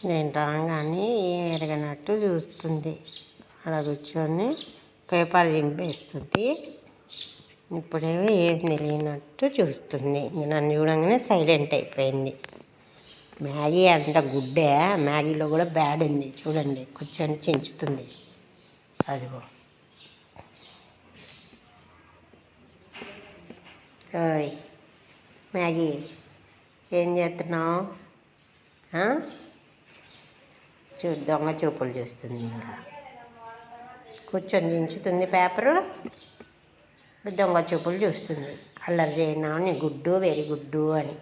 నేను రాగానే ఏం ఎరగనట్టు చూస్తుంది. అలా కూర్చొని పేపర్ చింపేస్తుంది. ఇప్పుడేమో ఏం తెలియనట్టు చూస్తుంది. నన్ను చూడంగానే సైలెంట్ అయిపోయింది. మ్యాగీ అంత గుడ్డే, మ్యాగీలో కూడా బ్యాడ్ ఉంది. చూడండి, కూర్చొని చించుతుంది. అదిగో. ఓయ్ మ్యాగీ, ఏం చేస్తున్నావు? దొంగ చూపులు చూస్తుంది. ఇంకా కూర్చొని దించుతుంది పేపరు, దొంగ చూపులు చూస్తుంది. అల్లరి చేయనా నీ గుడ్డు, వెరీ గుడ్డు అని.